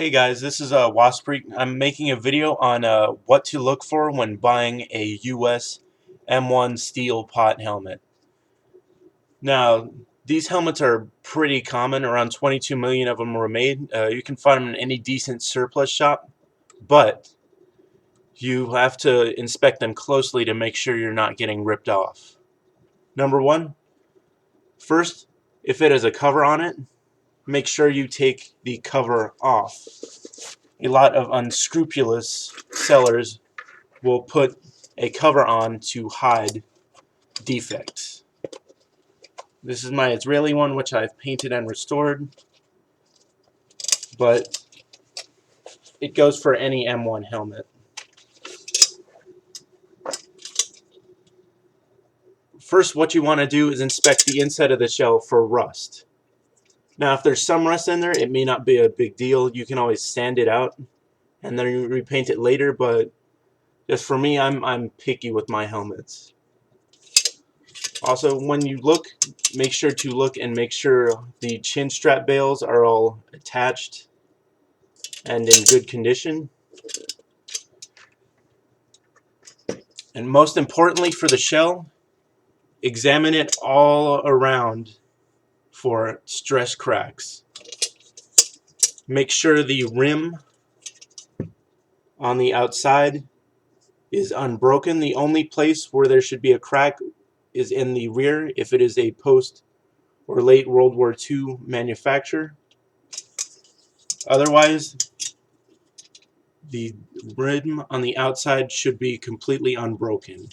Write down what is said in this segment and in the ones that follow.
Hey guys, this is Waspreek. I'm making a video on what to look for when buying a US M1 steel pot helmet. Now, these helmets are pretty common. Around 22 million of them were made. You can find them in any decent surplus shop, but you have to inspect them closely to make sure you're not getting ripped off. Number one, first, if it has a cover on it, make sure you take the cover off. A lot of unscrupulous sellers will put a cover on to hide defects. This is my Israeli one, which I've painted and restored, but it goes for any M1 helmet. First, what you want to do is inspect the inside of the shell for rust. Now, if there's some rust in there, it may not be a big deal. You can always sand it out and then repaint it later, but just for me, I'm picky with my helmets. Also, when you look, make sure to look and make sure the chin strap bales are all attached and in good condition. And most importantly for the shell, examine it all around for stress cracks. Make sure the rim on the outside is unbroken. The only place where there should be a crack is in the rear if it is a post or late World War II manufacture. Otherwise, the rim on the outside should be completely unbroken.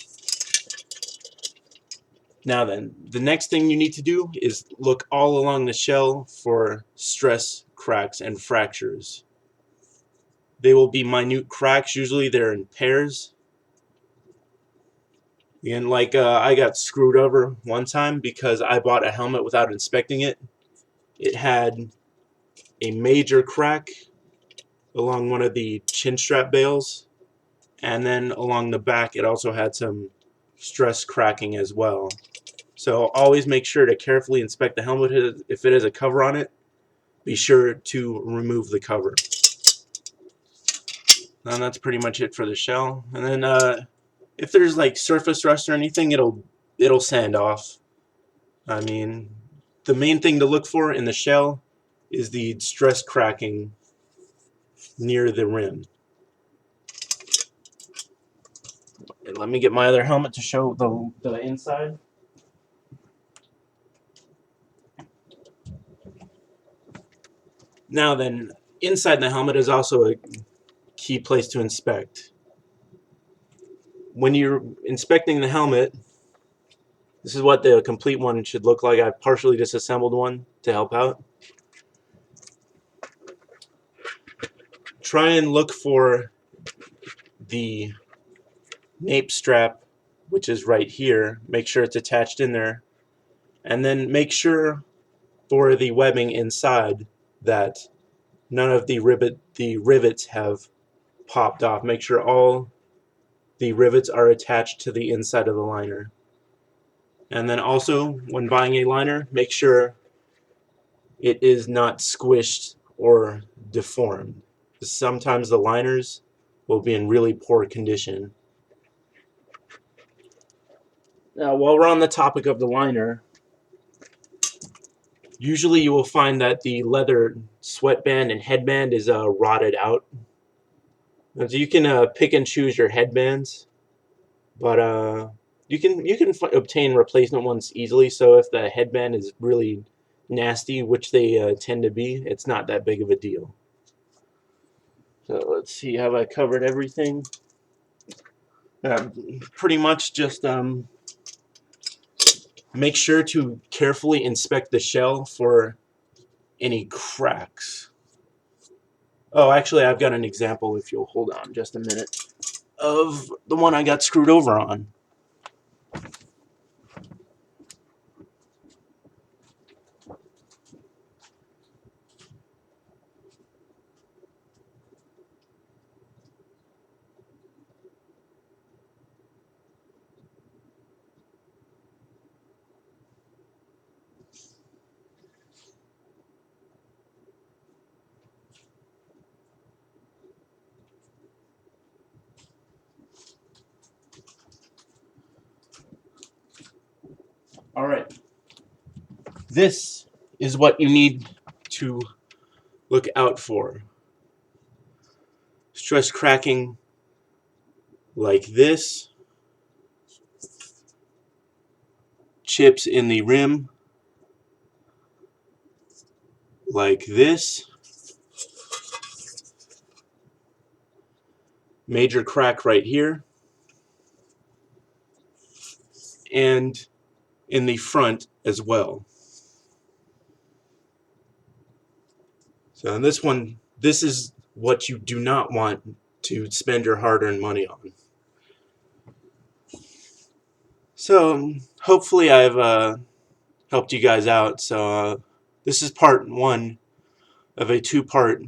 Now then, the next thing you need to do is look all along the shell for stress cracks and fractures. They will be minute cracks, usually they're in pairs. And I got screwed over one time because I bought a helmet without inspecting it. It had a major crack along one of the chin strap bales, and then along the back it also had some stress cracking as well. So always make sure to carefully inspect the helmet. If it has a cover on it, be sure to remove the cover. And that's pretty much it for the shell. And then if there's like surface rust or anything, it'll sand off. I mean, the main thing to look for in the shell is the stress cracking near the rim. And let me get my other helmet to show the inside. Now then, inside the helmet is also a key place to inspect. When you're inspecting the helmet, this is what the complete one should look like. I've partially disassembled one to help out. Try and look for the nape strap, which is right here. Make sure it's attached in there. And then make sure for the webbing inside that none of the rivets have popped off. Make sure all the rivets are attached to the inside of the liner. And then also, when buying a liner, make sure it is not squished or deformed. Sometimes the liners will be in really poor condition. Now, while we're on the topic of the liner, usually you will find that the leather sweatband and headband is rotted out. And so you can pick and choose your headbands, but you can obtain replacement ones easily. So if the headband is really nasty, which they tend to be, it's not that big of a deal. So let's see, have I covered everything? Pretty much just make sure to carefully inspect the shell for any cracks. Oh, actually, I've got an example, if you'll hold on just a minute, of the one I got screwed over on. this is what you need to look out for. Stress cracking like this, chips in the rim like this, major crack right here, and in the front as well. So in this one, this is what you do not want to spend your hard-earned money on. So hopefully I've helped you guys out. So this is part 1 of a 2-part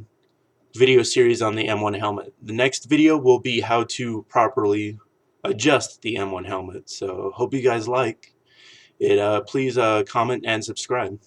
video series on the M1 helmet. The next video will be how to properly adjust the M1 helmet. So hope you guys like it. Please comment and subscribe.